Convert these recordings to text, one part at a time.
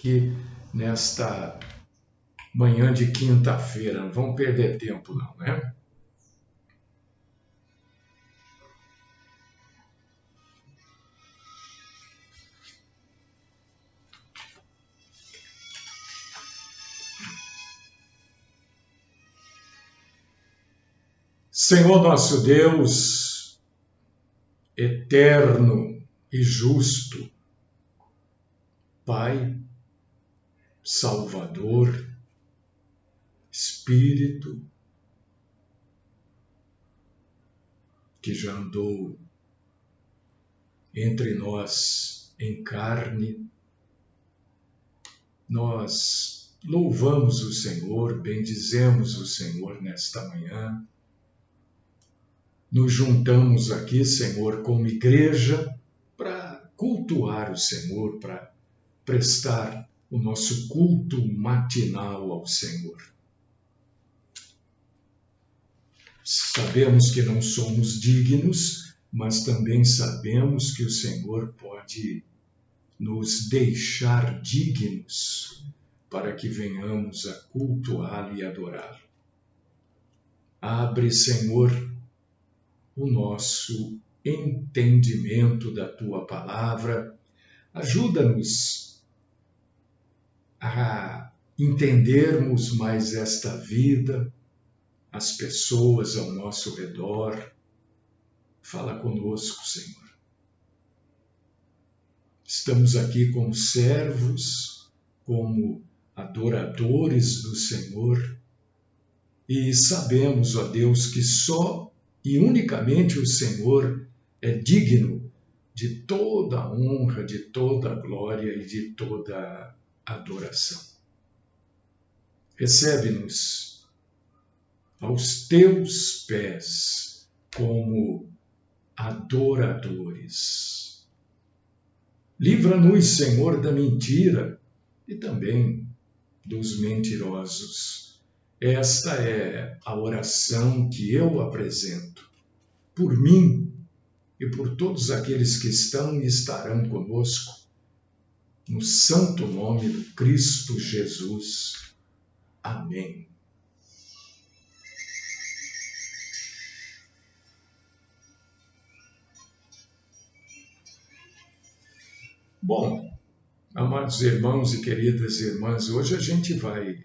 aqui nesta manhã de quinta-feira. Não vamos perder tempo não, né? Senhor nosso Deus, eterno e justo, Pai, Salvador, Espírito, que já andou entre nós em carne, nós louvamos o Senhor, bendizemos o Senhor nesta manhã. Nos juntamos aqui, Senhor, como igreja, para cultuar o Senhor, para prestar o nosso culto matinal ao Senhor. Sabemos que não somos dignos, mas também sabemos que o Senhor pode nos deixar dignos para que venhamos a cultuá-lo e adorá-lo. Abre, Senhor, o nosso entendimento da Tua palavra. Ajuda-nos a entendermos mais esta vida, as pessoas ao nosso redor. Fala conosco, Senhor. Estamos aqui como servos, como adoradores do Senhor, e sabemos, ó Deus, que só e unicamente o Senhor é digno de toda a honra, de toda a glória e de toda a adoração. Recebe-nos aos teus pés como adoradores. Livra-nos, Senhor, da mentira e também dos mentirosos. Esta é a oração que eu apresento por mim e por todos aqueles que estão e estarão conosco, no santo nome do Cristo Jesus. Amém. Bom, amados irmãos e queridas irmãs, hoje a gente vai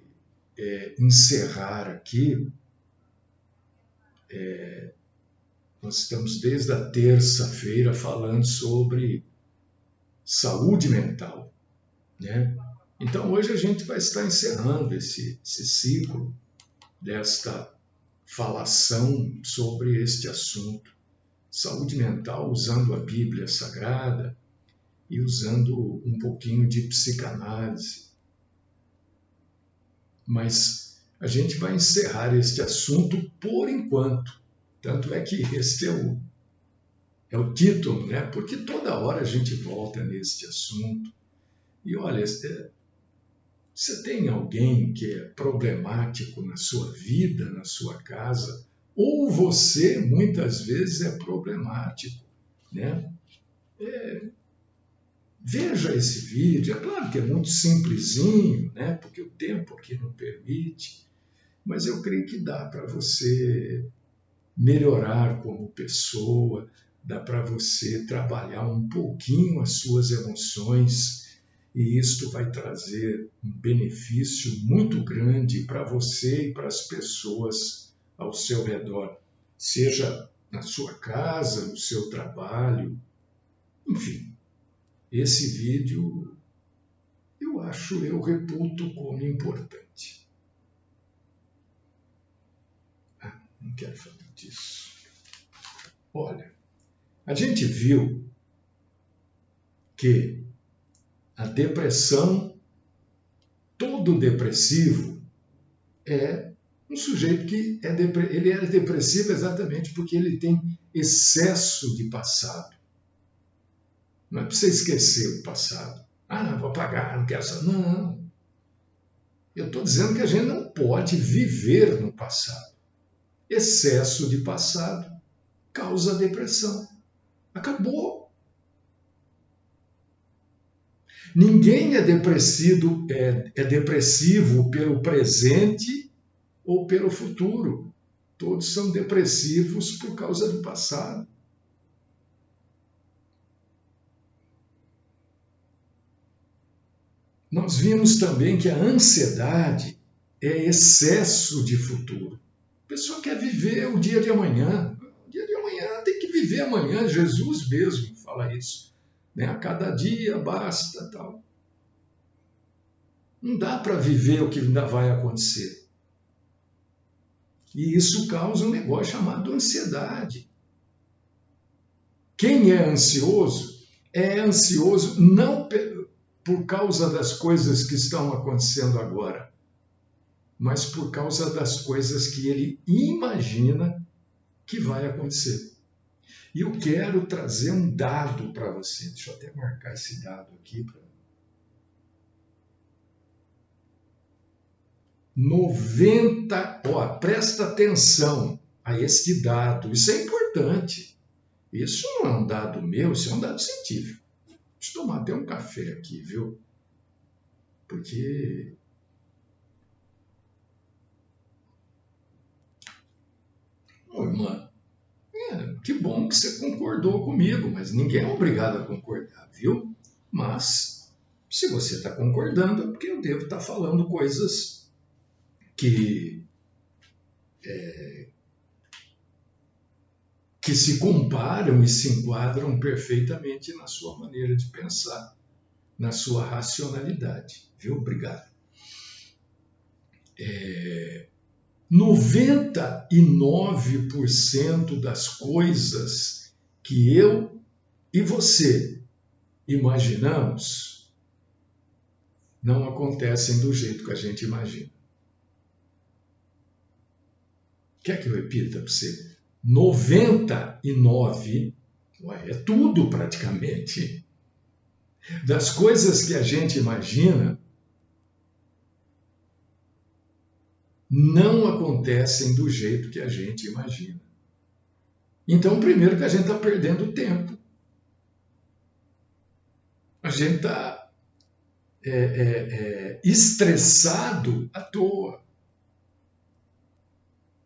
encerrar aqui. Nós estamos desde a terça-feira falando sobre saúde mental, né? Então hoje a gente vai estar encerrando esse ciclo desta falação sobre este assunto. Saúde mental usando a Bíblia Sagrada e usando um pouquinho de psicanálise. Mas a gente vai encerrar este assunto por enquanto. Tanto é que este é o título, né? Porque toda hora a gente volta neste assunto. E olha, você tem alguém que é problemático na sua vida, na sua casa, ou você muitas vezes é problemático, né? Veja esse vídeo. É claro que é muito simplesinho, né? Porque o tempo aqui não permite, mas eu creio que dá para você melhorar como pessoa, dá para você trabalhar um pouquinho as suas emoções, e isto vai trazer um benefício muito grande para você e para as pessoas ao seu redor, seja na sua casa, no seu trabalho, enfim. Esse vídeo eu reputo como importante. Não quero falar disso. Olha, a gente viu que a depressão, todo depressivo é um sujeito que ele é depressivo exatamente porque ele tem excesso de passado. Não é para você esquecer o passado. Não, vou apagar, não quero saber. Não. Eu estou dizendo que a gente não pode viver no passado. Excesso de passado causa depressão. Acabou. Ninguém é depressivo pelo presente ou pelo futuro. Todos são depressivos por causa do passado. Nós vimos também que a ansiedade é excesso de futuro. A pessoa quer viver o dia de amanhã. O dia de amanhã tem que viver amanhã. Jesus mesmo fala isso. Né? A cada dia basta, tal. Não dá para viver o que ainda vai acontecer. E isso causa um negócio chamado ansiedade. Quem é ansioso não por causa das coisas que estão acontecendo agora, mas por causa das coisas que ele imagina que vai acontecer. E eu quero trazer um dado para você. Deixa eu até marcar esse dado aqui. 90, presta atenção a este dado. Isso é importante. Isso não é um dado meu, isso é um dado científico. Deixa eu tomar até um café aqui, viu? Porque... Ô, irmã, que bom que você concordou comigo, mas ninguém é obrigado a concordar, viu? Mas, se você está concordando, é porque eu devo estar falando coisas que se comparam e se enquadram perfeitamente na sua maneira de pensar, na sua racionalidade, viu? Obrigado. 99% das coisas que eu e você imaginamos não acontecem do jeito que a gente imagina. Quer que eu repita para você? 99, é tudo praticamente, das coisas que a gente imagina não acontecem do jeito que a gente imagina. Então, primeiro que a gente está perdendo tempo. A gente está estressado à toa.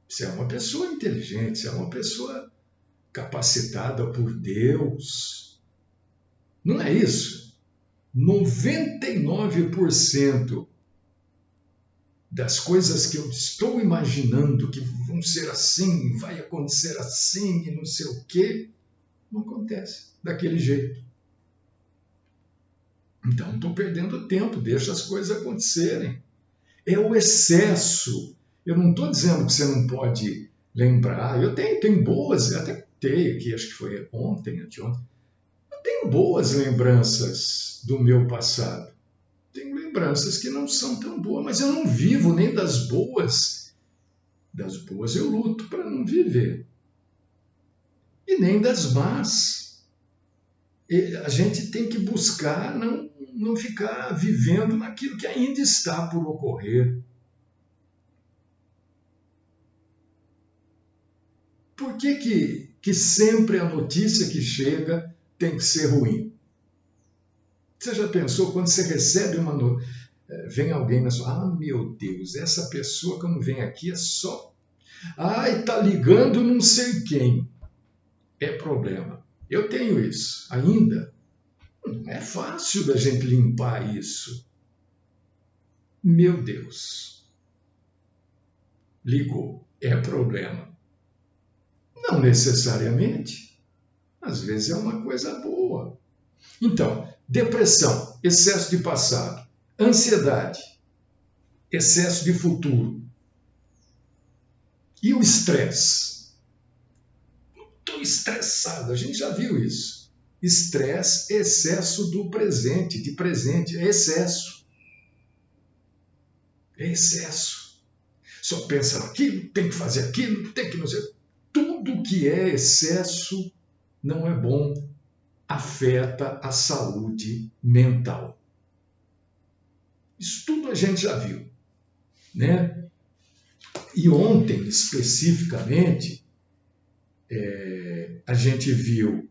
Você é uma pessoa inteligente, você é uma pessoa capacitada por Deus. Não é isso? 99% das coisas que eu estou imaginando que vão ser assim, vai acontecer assim e não sei o quê, não acontece daquele jeito. Então, estou perdendo tempo, deixa as coisas acontecerem. É o excesso. Eu não estou dizendo que você não pode lembrar. Eu tenho boas, até contei aqui, acho que foi ontem, anteontem. Eu tenho boas lembranças do meu passado. Tenho lembranças que não são tão boas, mas eu não vivo nem das boas. Das boas eu luto para não viver. E nem das más. E a gente tem que buscar não ficar vivendo naquilo que ainda está por ocorrer. Por que sempre a notícia que chega tem que ser ruim? Você já pensou quando você recebe uma notícia, vem alguém na sua... meu Deus, essa pessoa quando vem aqui é só... tá ligando não sei quem. É problema. Eu tenho isso ainda. Não é fácil da gente limpar isso. Meu Deus. Ligou. É problema. Não necessariamente. Às vezes é uma coisa boa. Então, depressão, excesso de passado, ansiedade, excesso de futuro. E o estresse? Estou estressado, a gente já viu isso. Estresse é excesso do presente, de presente, é excesso. É excesso. Só pensa naquilo, tem que fazer aquilo, tem que não sei. Tudo que é excesso não é bom, afeta a saúde mental. Isso tudo a gente já viu, né? E ontem, especificamente, a gente viu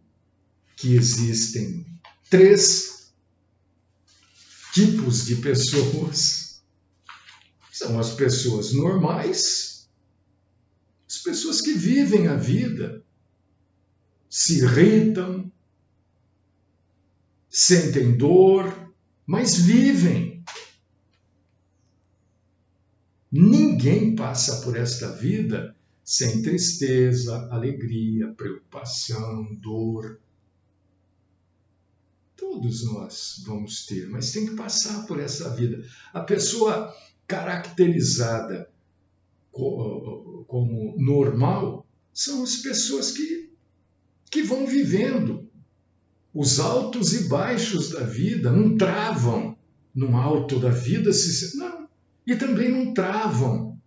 que existem três tipos de pessoas. São as pessoas normais, as pessoas que vivem a vida, se irritam, sentem dor, mas vivem. Ninguém passa por esta vida sem tristeza, alegria, preocupação, dor. Todos nós vamos ter, mas tem que passar por essa vida. A pessoa caracterizada como normal são as pessoas que vão vivendo os altos e baixos da vida, não travam no alto da vida, não, e também não travam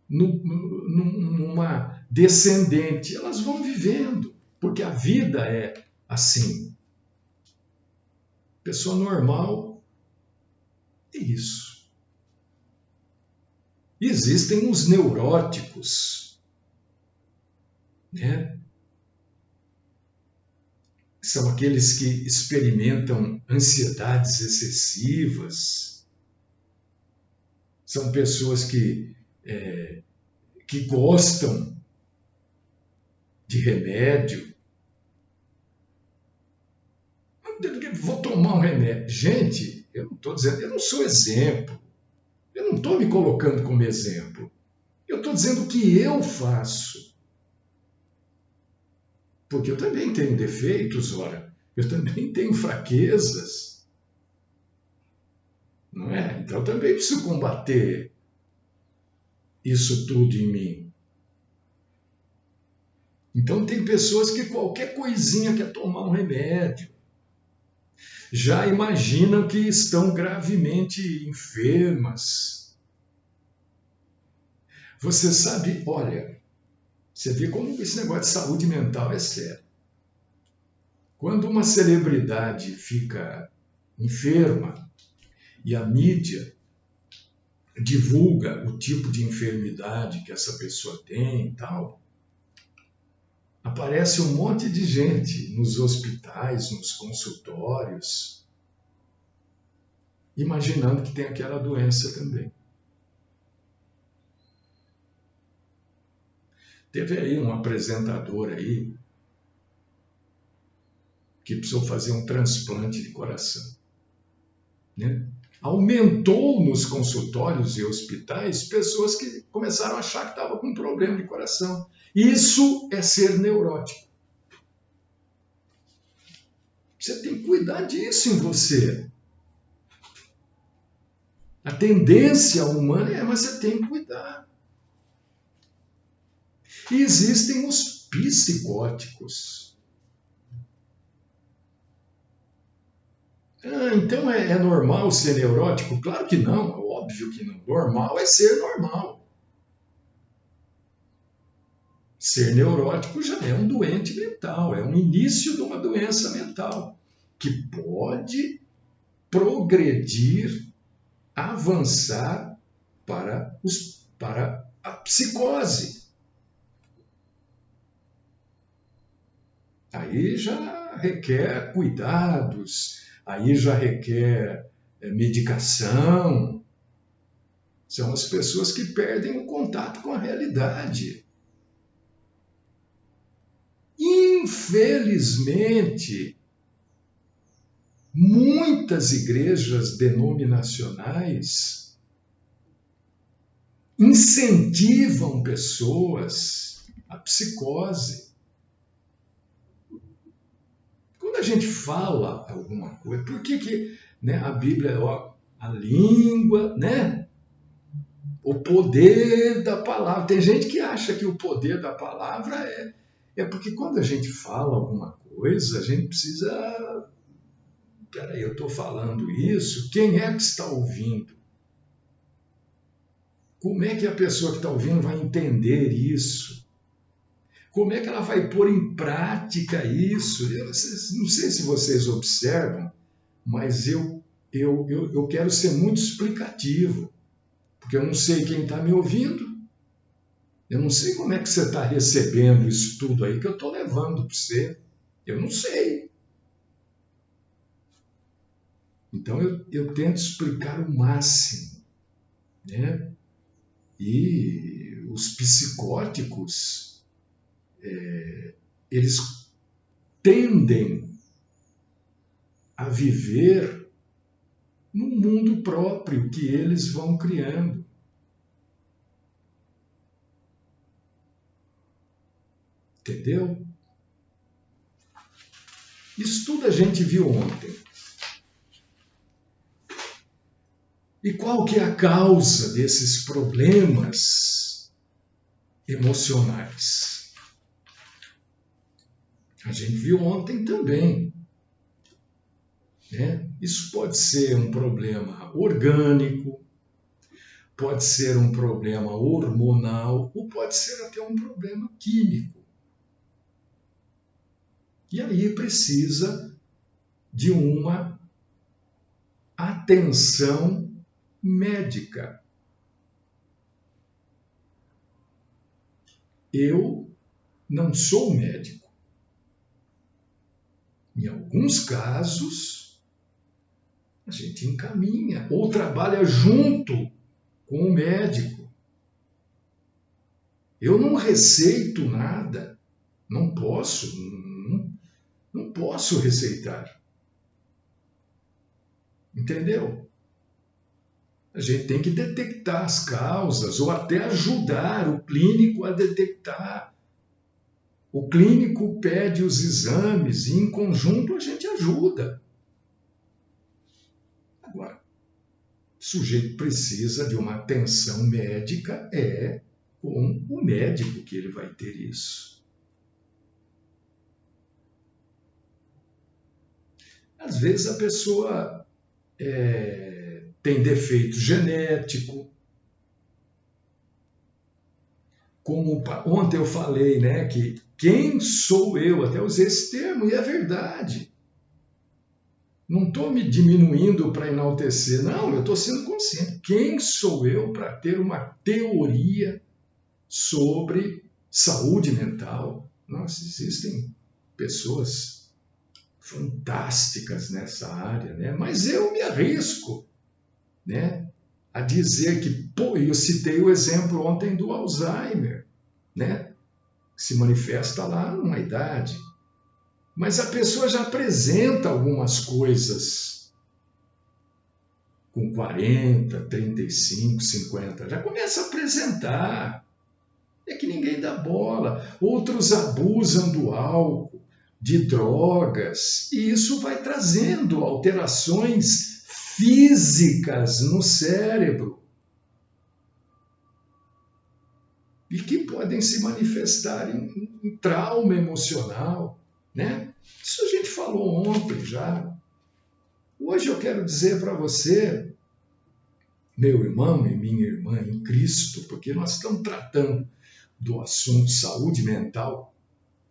numa descendente. Elas vão vivendo, porque a vida é assim. Pessoa normal é isso. Existem os neuróticos, né? São aqueles que experimentam ansiedades excessivas. São pessoas que gostam de remédio. Vou tomar um remédio. Gente, eu não estou dizendo, eu não sou exemplo. Eu não estou me colocando como exemplo. Eu estou dizendo o que eu faço. Porque eu também tenho defeitos, ora. Eu também tenho fraquezas. Não é? Então eu também preciso combater isso tudo em mim. Então tem pessoas que qualquer coisinha quer tomar um remédio. Já imaginam que estão gravemente enfermas. Você sabe, olha, você vê como esse negócio de saúde mental é sério. Quando uma celebridade fica enferma e a mídia divulga o tipo de enfermidade que essa pessoa tem e tal, aparece um monte de gente nos hospitais, nos consultórios, imaginando que tem aquela doença também. Teve aí um apresentador aí que precisou fazer um transplante de coração, né? Aumentou nos consultórios e hospitais pessoas que começaram a achar que estavam com um problema de coração. Isso é ser neurótico. Você tem que cuidar disso em você. A tendência humana é, mas você tem que cuidar. E existem os psicóticos. Então é normal ser neurótico? Claro que não, é óbvio que não. Normal é ser normal. Ser neurótico já é um doente mental, é um início de uma doença mental, que pode progredir, avançar para a psicose. Aí já requer cuidados, aí já requer medicação. São as pessoas que perdem o contato com a realidade. Infelizmente, muitas igrejas denominacionais incentivam pessoas à psicose. Quando a gente fala alguma coisa, por que né, a Bíblia, a língua, né? O poder da palavra. Tem gente que acha que o poder da palavra é porque quando a gente fala alguma coisa, a gente precisa... Peraí, eu estou falando isso, quem é que está ouvindo? Como é que a pessoa que está ouvindo vai entender isso? Como é que ela vai pôr em prática isso? Eu não sei se vocês observam, mas eu quero ser muito explicativo, porque eu não sei quem está me ouvindo, eu não sei como é que você está recebendo isso tudo aí que eu estou levando para você, eu não sei. Então eu tento explicar o máximo, né? E os psicóticos, eles tendem a viver num mundo próprio que eles vão criando. Entendeu? Isso tudo a gente viu ontem. E qual que é a causa desses problemas emocionais? A gente viu ontem também, né? Isso pode ser um problema orgânico, pode ser um problema hormonal, ou pode ser até um problema químico. E aí precisa de uma atenção médica. Eu não sou médico. Em alguns casos, a gente encaminha ou trabalha junto com o médico. Eu não receito nada, não posso receitar. Entendeu? A gente tem que detectar as causas ou até ajudar o clínico a detectar. O clínico pede os exames e, em conjunto, a gente ajuda. Agora, o sujeito precisa de uma atenção médica, com o médico que ele vai ter isso. Às vezes a pessoa tem defeito genético. Como ontem eu falei, né, que quem sou eu? Até usei esse termo, e é verdade. Não estou me diminuindo para enaltecer, não, eu estou sendo consciente. Quem sou eu para ter uma teoria sobre saúde mental? Nossa, existem pessoas fantásticas nessa área, né? Mas eu me arrisco, né, a dizer que, eu citei o exemplo ontem do Alzheimer, né? Se manifesta lá numa idade. Mas a pessoa já apresenta algumas coisas com 40, 35, 50. Já começa a apresentar. É que ninguém dá bola. Outros abusam do álcool, de drogas, e isso vai trazendo alterações físicas no cérebro e que podem se manifestar em trauma emocional, né? Isso a gente falou ontem já. Hoje eu quero dizer para você, meu irmão e minha irmã em Cristo, porque nós estamos tratando do assunto saúde mental.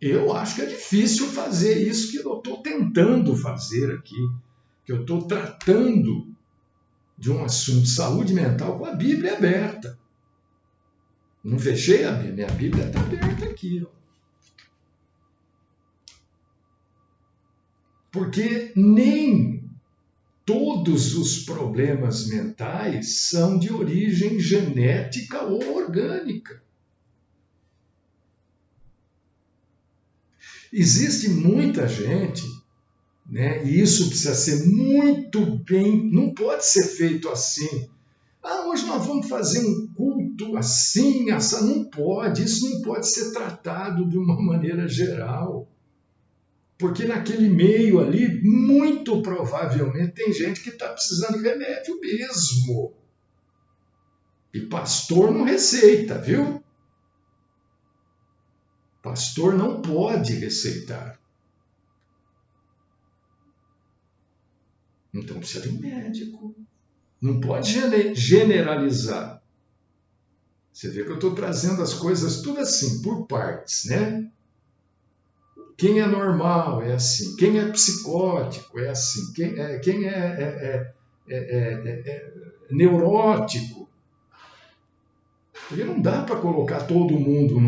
Eu acho que é difícil fazer isso que eu estou tentando fazer aqui, que eu estou tratando de um assunto saúde mental com a Bíblia aberta. Não fechei a Bíblia, minha Bíblia está aberta aqui. Ó. Porque nem todos os problemas mentais são de origem genética ou orgânica. Existe muita gente, né, e isso precisa ser muito bem, não pode ser feito assim. Hoje nós vamos fazer um culto assim, não pode, isso não pode ser tratado de uma maneira geral. Porque naquele meio ali, muito provavelmente, tem gente que está precisando de remédio mesmo. E pastor não receita, viu? Pastor não pode receitar. Então precisa de um médico. Não pode generalizar. Você vê que eu estou trazendo as coisas tudo assim, por partes, né? Quem é normal é assim, quem é psicótico é assim, quem é neurótico. Porque não dá para colocar todo mundo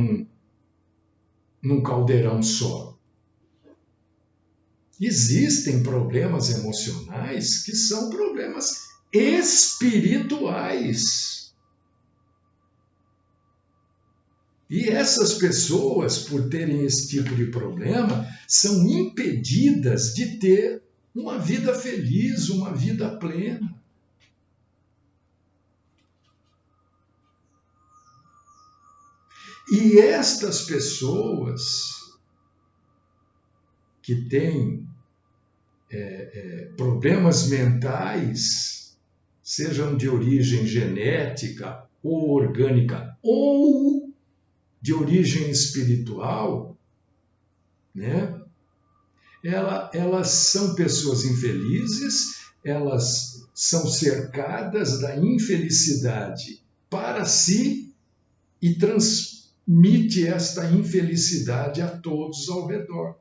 num caldeirão só. Existem problemas emocionais que são problemas espirituais. E essas pessoas, por terem esse tipo de problema, são impedidas de ter uma vida feliz, uma vida plena. E estas pessoas que têm problemas mentais, sejam de origem genética ou orgânica ou de origem espiritual, né? Elas são pessoas infelizes, elas são cercadas da infelicidade para si e transmite esta infelicidade a todos ao redor.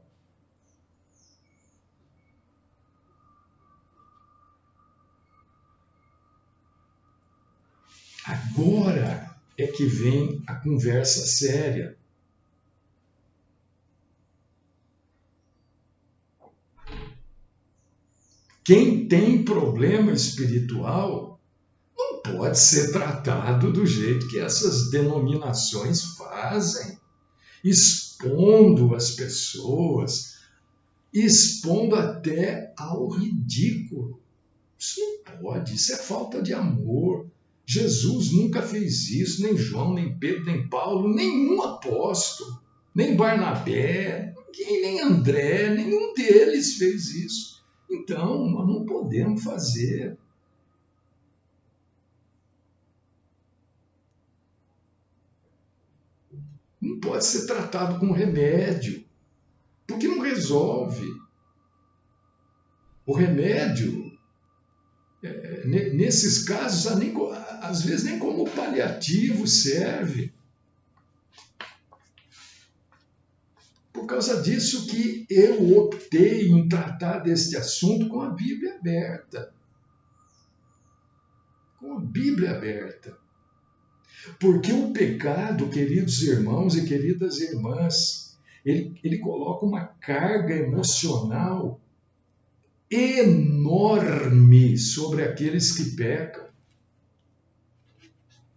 Agora é que vem a conversa séria. Quem tem problema espiritual não pode ser tratado do jeito que essas denominações fazem, expondo as pessoas, expondo até ao ridículo. Isso não pode, isso é falta de amor. Jesus nunca fez isso, nem João, nem Pedro, nem Paulo, nenhum apóstolo, nem Barnabé, nem André, nenhum deles fez isso. Então, nós não podemos fazer. Não pode ser tratado com remédio, porque não resolve. O remédio, nesses casos, às vezes nem como paliativo serve. Por causa disso que eu optei em tratar deste assunto com a Bíblia aberta. Com a Bíblia aberta. Porque o pecado, queridos irmãos e queridas irmãs, ele coloca uma carga emocional enorme sobre aqueles que pecam.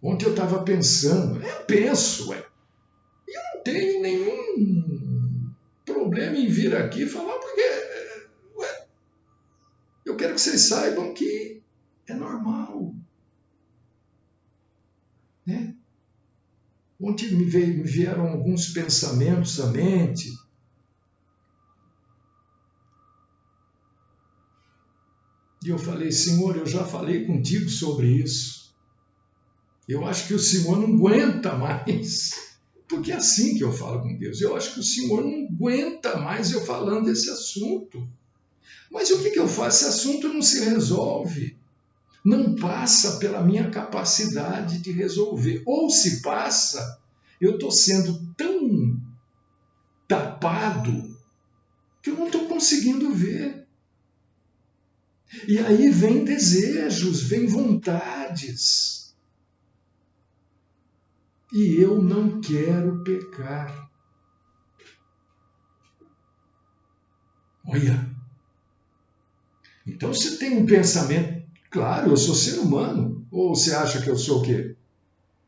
Ontem eu estava pensando, eu não tenho nenhum problema em vir aqui e falar, porque eu quero que vocês saibam que é normal. Né? Ontem me vieram alguns pensamentos à mente. E eu falei, Senhor, eu já falei contigo sobre isso. Eu acho que o Senhor não aguenta mais. Porque é assim que eu falo com Deus. Eu acho que o Senhor não aguenta mais eu falando desse assunto. Mas o que eu faço? Esse assunto não se resolve. Não passa pela minha capacidade de resolver. Ou se passa, eu estou sendo tão tapado que eu não estou conseguindo ver. E aí vem desejos, vem vontades. E eu não quero pecar. Olha. Então você tem um pensamento, claro, eu sou ser humano. Ou você acha que eu sou o quê?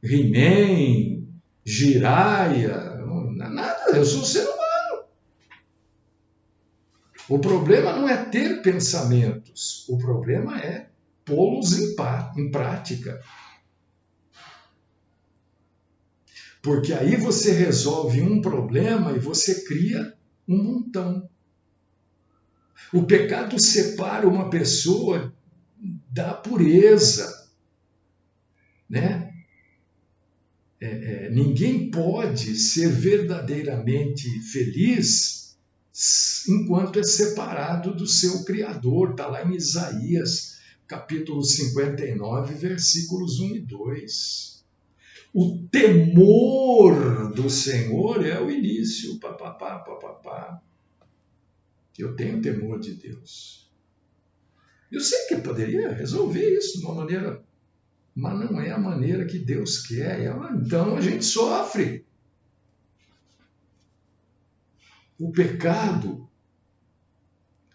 He-Man, Jiraya, nada, eu sou ser humano. O problema não é ter pensamentos, o problema é pô-los em prática. Porque aí você resolve um problema e você cria um montão. O pecado separa uma pessoa da pureza, né? Ninguém pode ser verdadeiramente feliz enquanto é separado do seu Criador. Está lá em Isaías, capítulo 59, versículos 1 e 2. O temor do Senhor é o início. Papapá. Eu tenho temor de Deus. Eu sei que eu poderia resolver isso de uma maneira, mas não é a maneira que Deus quer. Então a gente sofre. O pecado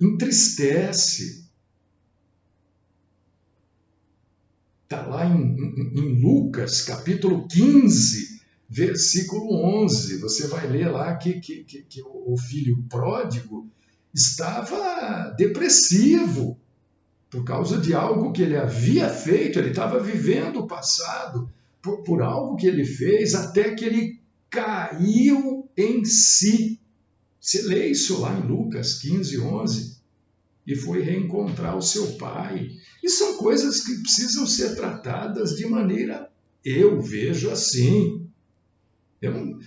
entristece. Está lá em Lucas, capítulo 15, versículo 11. Você vai ler lá que o filho pródigo estava depressivo por causa de algo que ele havia feito. Ele estava vivendo o passado por algo que ele fez, até que ele caiu em si. Você lê isso lá em Lucas 15, 11. E foi reencontrar o seu pai. E são coisas que precisam ser tratadas de maneira, eu vejo assim.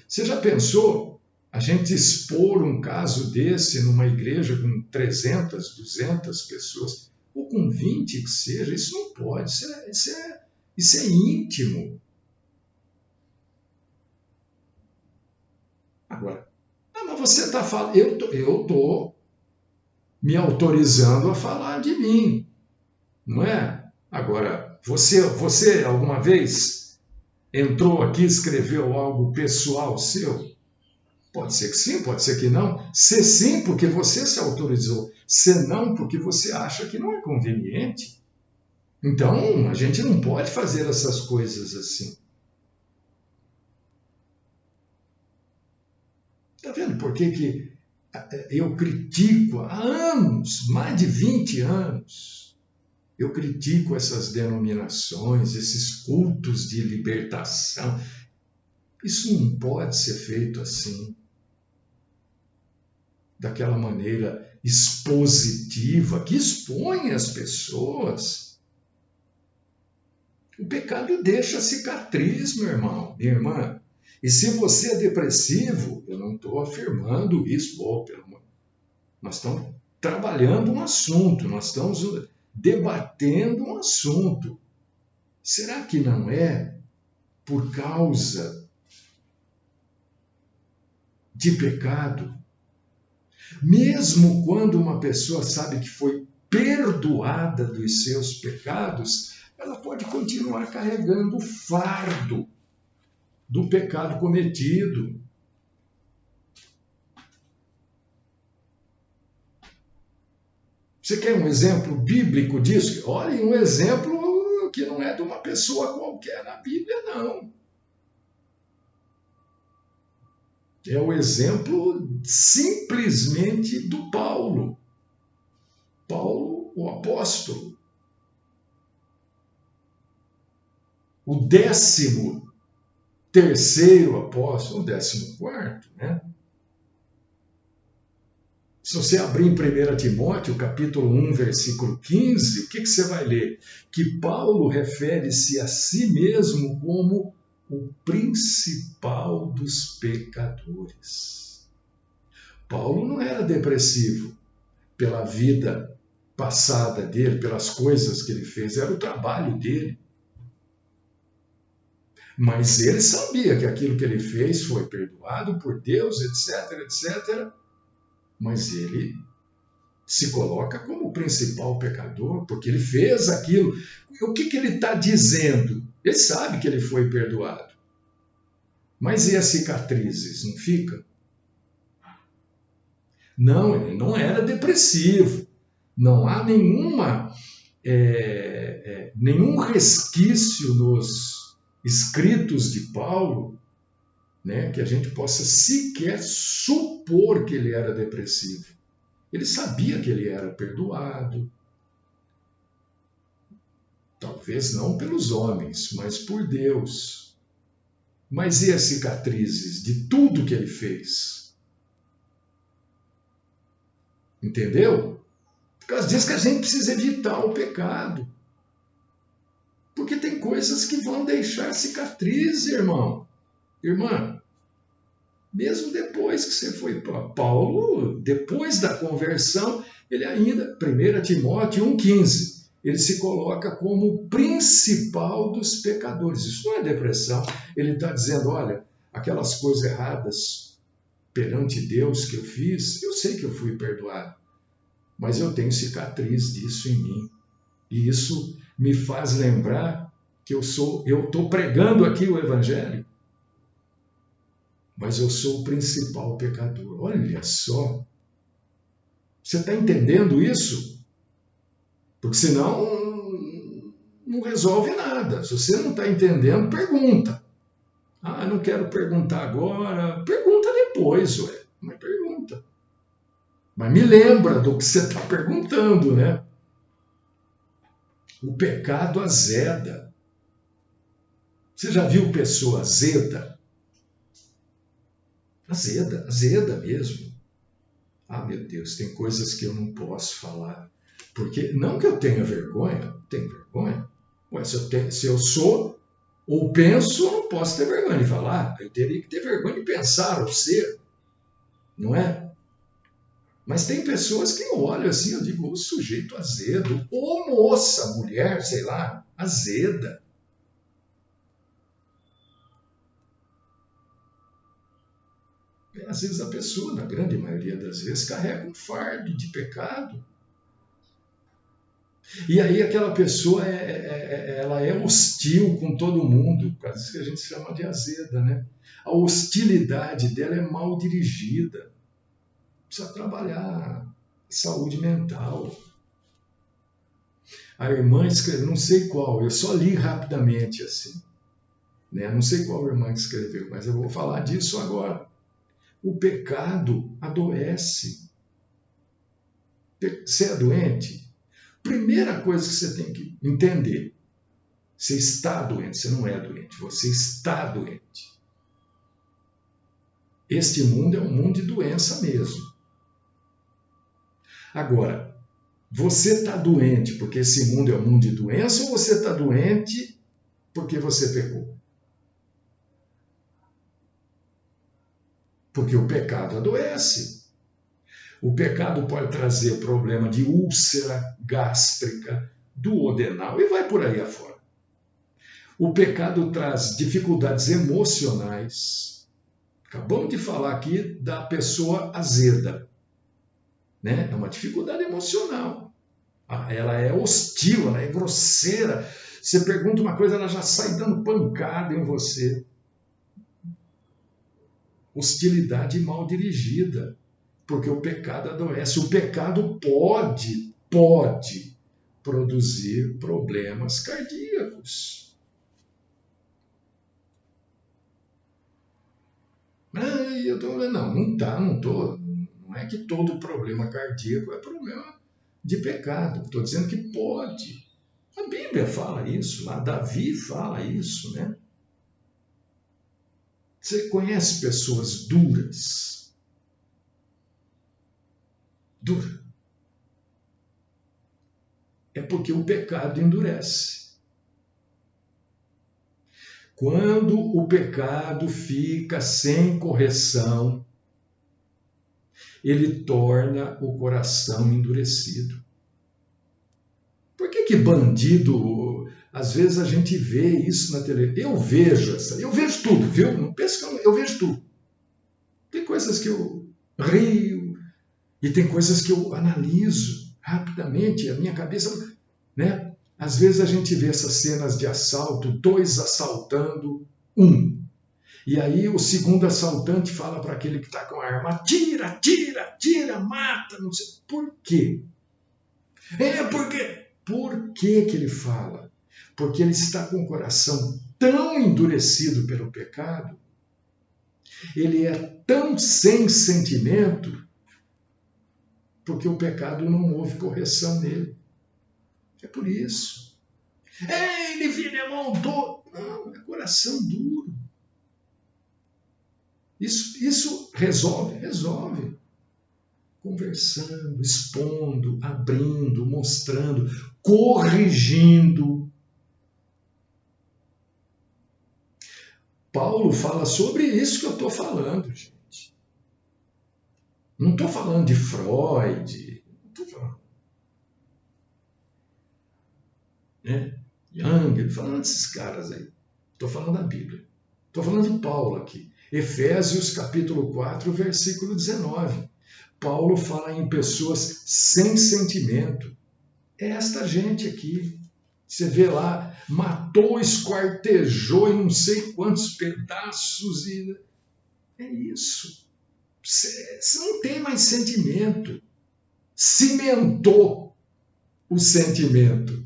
Você já pensou a gente expor um caso desse numa igreja com 300, 200 pessoas, ou com 20 que seja? Isso não pode, isso é íntimo. Agora, mas você está falando, eu estou me autorizando a falar de mim, não é? Agora, você alguma vez entrou aqui e escreveu algo pessoal seu? Pode ser que sim, pode ser que não. Se sim, porque você se autorizou. Se não, porque você acha que não é conveniente. Então, a gente não pode fazer essas coisas assim. Está vendo por que eu critico há anos, mais de 20 anos, eu critico essas denominações, esses cultos de libertação? Isso não pode ser feito assim, daquela maneira expositiva, que expõe as pessoas. O pecado deixa cicatriz, meu irmão, minha irmã. E se você é depressivo, eu não estou afirmando isso, nós estamos trabalhando um assunto, nós estamos debatendo um assunto. Será que não é por causa de pecado? Mesmo quando uma pessoa sabe que foi perdoada dos seus pecados, ela pode continuar carregando o fardo do pecado cometido. Você quer um exemplo bíblico disso? Olha, um exemplo que não é de uma pessoa qualquer na Bíblia, não. É o exemplo simplesmente do Paulo. Paulo, o apóstolo. O 13º apóstolo, o 14º, né? Se você abrir em 1 Timóteo, capítulo 1, versículo 15, o que você vai ler? Que Paulo refere-se a si mesmo como o principal dos pecadores. Paulo não era depressivo pela vida passada dele, pelas coisas que ele fez, era o trabalho dele. Mas ele sabia que aquilo que ele fez foi perdoado por Deus, etc, etc. Mas ele se coloca como o principal pecador, porque ele fez aquilo. O que ele está dizendo? Ele sabe que ele foi perdoado. Mas e as cicatrizes, não fica? Não, ele não era depressivo. Não há nenhum resquício nos escritos de Paulo, né, que a gente possa sequer supor que ele era depressivo. Ele sabia que ele era perdoado. Talvez não pelos homens, mas por Deus. Mas e as cicatrizes de tudo que ele fez? Entendeu? Por causa disso que a gente precisa evitar o pecado. Porque tem coisas que vão deixar cicatriz, irmão. Irmã, mesmo depois que você foi para Paulo, depois da conversão, ele ainda, 1 Timóteo 1,15, ele se coloca como o principal dos pecadores. Isso não é depressão. Ele está dizendo, olha, aquelas coisas erradas perante Deus que eu fiz, eu sei que eu fui perdoado, mas eu tenho cicatriz disso em mim. E isso me faz lembrar que eu estou pregando aqui o Evangelho, mas eu sou o principal pecador. Olha só. Você está entendendo isso? Porque senão não resolve nada. Se você não está entendendo, pergunta. Ah, não quero perguntar agora. Pergunta depois, ué. Mas pergunta. Mas me lembra do que você está perguntando, né? O pecado azeda. Você já viu pessoa azeda? Azeda, azeda mesmo. Ah, meu Deus, tem coisas que eu não posso falar. Porque, não que eu tenha vergonha, tenho vergonha. Ué, se eu sou ou penso, eu não posso ter vergonha de falar. Eu teria que ter vergonha de pensar ou ser, não é? Mas tem pessoas que eu olho assim, eu digo, o sujeito azedo, ou moça, mulher, sei lá, azeda. Às vezes a pessoa, na grande maioria das vezes, carrega um fardo de pecado. E aí aquela pessoa ela é hostil com todo mundo, por causa disso que a gente chama de azeda, né? A hostilidade dela é mal dirigida. Precisa trabalhar saúde mental. A irmã escreveu, não sei qual, eu só li rapidamente assim, né? Não sei qual irmã que escreveu, mas eu vou falar disso agora. O pecado adoece. Você é doente? Primeira coisa que você tem que entender, você está doente, você não é doente, você está doente. Este mundo é um mundo de doença mesmo. Agora, você está doente porque esse mundo é um mundo de doença ou você está doente porque você pecou? Porque o pecado adoece. O pecado pode trazer problema de úlcera gástrica, duodenal e vai por aí afora. O pecado traz dificuldades emocionais. Acabamos de falar aqui da pessoa azeda, né? É uma dificuldade emocional. Ela é hostil, ela é grosseira. Você pergunta uma coisa, ela já sai dando pancada em você. Hostilidade mal dirigida, porque o pecado adoece. O pecado pode produzir problemas cardíacos. Eu tô, não é que todo problema cardíaco é problema de pecado. Estou dizendo que pode. A Bíblia fala isso, lá Davi fala isso, né? Você conhece pessoas duras? Dura. É porque o pecado endurece. Quando o pecado fica sem correção, ele torna o coração endurecido. Por que bandido, às vezes a gente vê isso na televisão? Eu vejo tudo, viu? Não pensa que eu vejo tudo. Tem coisas que eu rio e tem coisas que eu analiso rapidamente, a minha cabeça, né? Às vezes a gente vê essas cenas de assalto, 2 assaltando 1. E aí o segundo assaltante fala para aquele que está com a arma, tira, mata, não sei. Por quê? Por que ele fala? Porque ele está com o coração tão endurecido pelo pecado, ele é tão sem sentimento, porque o pecado não houve correção nele. É por isso. Ele vira mão dura. Não, é coração duro. Isso resolve? Resolve. Conversando, expondo, abrindo, mostrando, corrigindo. Paulo fala sobre isso que eu estou falando, gente. Não estou falando de Freud, não estou falando. Né? Jung, estou falando desses caras aí. Estou falando da Bíblia. Estou falando de Paulo aqui. Efésios capítulo 4, versículo 19. Paulo fala em pessoas sem sentimento. É esta gente aqui. Você vê lá, matou, esquartejou em não sei quantos pedaços. É isso. Você não tem mais sentimento. cimentou o sentimento.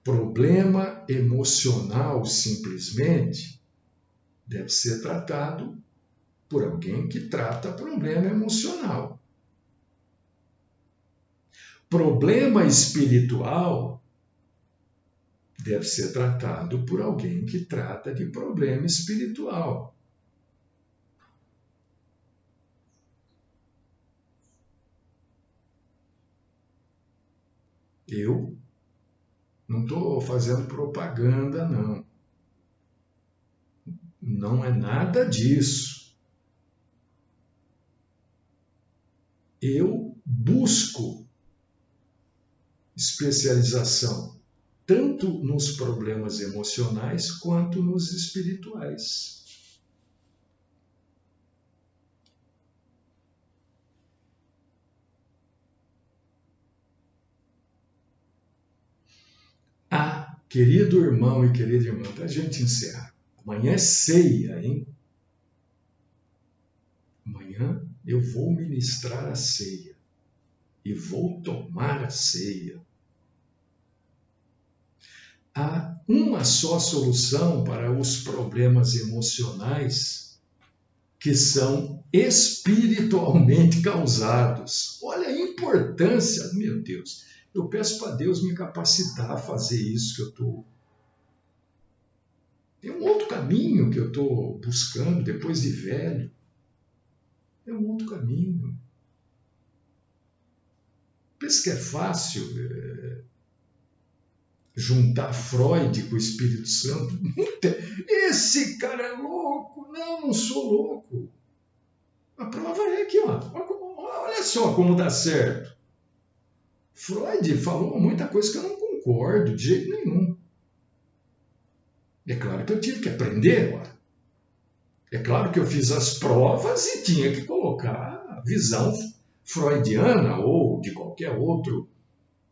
Problema emocional, simplesmente, deve ser tratado por alguém que trata problema emocional. Problema espiritual deve ser tratado por alguém que trata de problema espiritual. Eu não estou fazendo propaganda, não. Não é nada disso. Eu busco especialização tanto nos problemas emocionais quanto nos espirituais. Querido irmão e querida irmã, para a gente encerrar, amanhã é ceia, hein? Amanhã eu vou ministrar a ceia e vou tomar a ceia. Há uma só solução para os problemas emocionais que são espiritualmente causados. Olha a importância, meu Deus. Eu peço para Deus me capacitar a fazer isso que eu estou. Tem um outro caminho que eu estou buscando depois de velho. É um outro caminho. Pensa que é fácil juntar Freud com o Espírito Santo? Esse cara é louco. Não sou louco. A prova é aqui, ó. Olha só como dá certo. Freud falou muita coisa que eu não concordo de jeito nenhum. É claro que eu tive que aprender agora. É claro que eu fiz as provas e tinha que colocar a visão freudiana ou de qualquer outro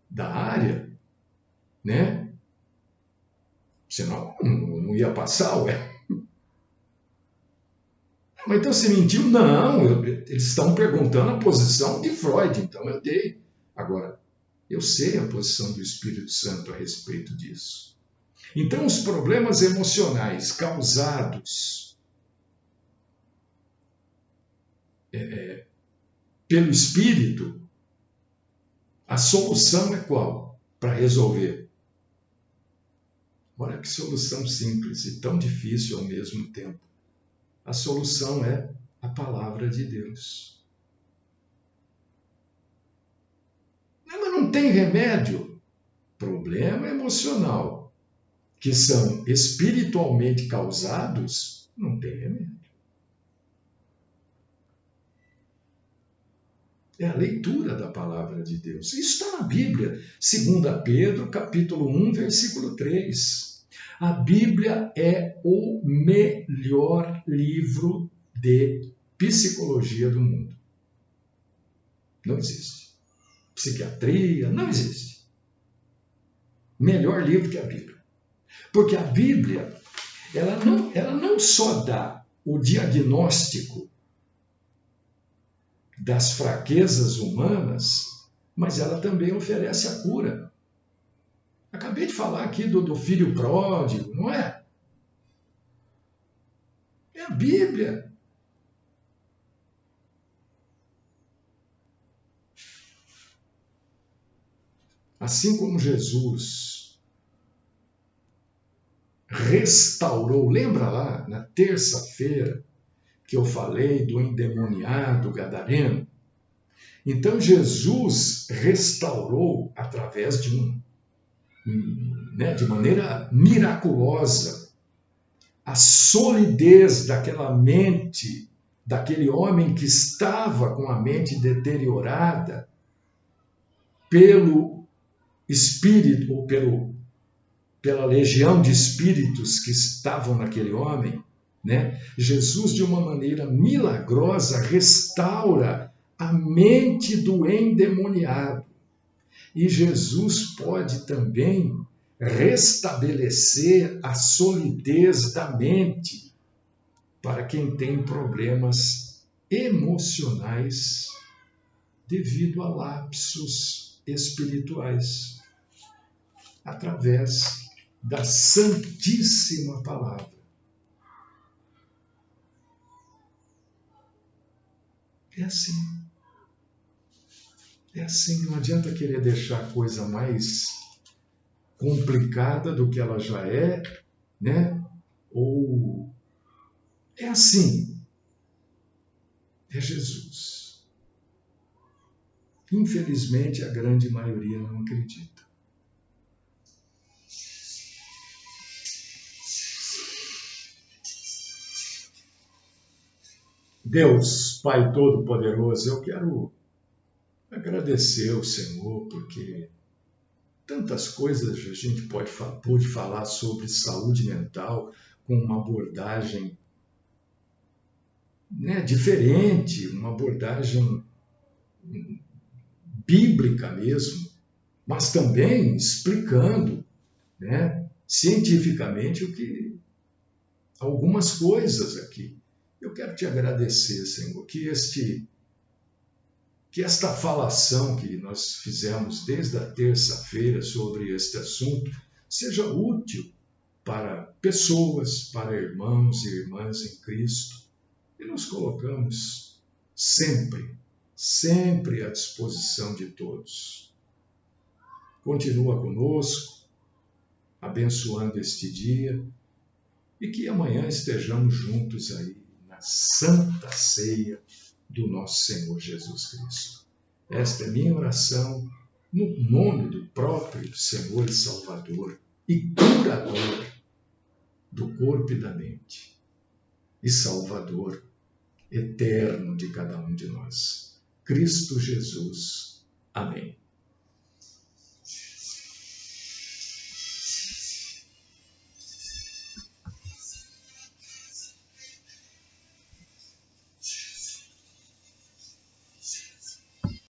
da área, né? Senão não ia passar, ué. Mas então você mentiu? Não, eles estão perguntando a posição de Freud, então eu dei. Agora, eu sei a posição do Espírito Santo a respeito disso. Então, os problemas emocionais causados pelo Espírito, a solução é qual para resolver? Olha que solução simples e tão difícil ao mesmo tempo. A solução é a palavra de Deus. Mas não tem remédio. Problema emocional que são espiritualmente causados, não tem remédio. É a leitura da palavra de Deus. Isso está na Bíblia. 2 Pedro, capítulo 1, versículo 3. A Bíblia é o melhor livro de psicologia do mundo. Não existe. Psiquiatria, não existe. Melhor livro que a Bíblia. Porque a Bíblia, ela não só dá o diagnóstico das fraquezas humanas, mas ela também oferece a cura. Acabei de falar aqui do filho pródigo, não é? É a Bíblia. Assim como Jesus restaurou, lembra lá na terça-feira que eu falei do endemoniado gadareno? Então Jesus restaurou através de maneira miraculosa a solidez daquela mente, daquele homem que estava com a mente deteriorada pelo espírito, ou pela legião de espíritos que estavam naquele homem, né? Jesus, de uma maneira milagrosa, restaura a mente do endemoniado. E Jesus pode também restabelecer a solidez da mente para quem tem problemas emocionais devido a lapsos espirituais, através da Santíssima Palavra. É assim. É assim, não adianta querer deixar a coisa mais complicada do que ela já é, né? Ou é assim. É Jesus. Infelizmente, a grande maioria não acredita. Deus, Pai Todo-Poderoso, eu quero agradecer ao Senhor, porque tantas coisas a gente pode falar sobre saúde mental com uma abordagem, né, diferente, uma abordagem bíblica mesmo, mas também explicando, né, cientificamente algumas coisas aqui. Eu quero te agradecer, Senhor, que esta falação que nós fizemos desde a terça-feira sobre este assunto seja útil para pessoas, para irmãos e irmãs em Cristo. E nos colocamos sempre à disposição de todos. Continua conosco, abençoando este dia, e que amanhã estejamos juntos aí na Santa Ceia do nosso Senhor Jesus Cristo. Esta é minha oração no nome do próprio Senhor e Salvador e curador do corpo e da mente, e Salvador eterno de cada um de nós, Cristo Jesus. Amém.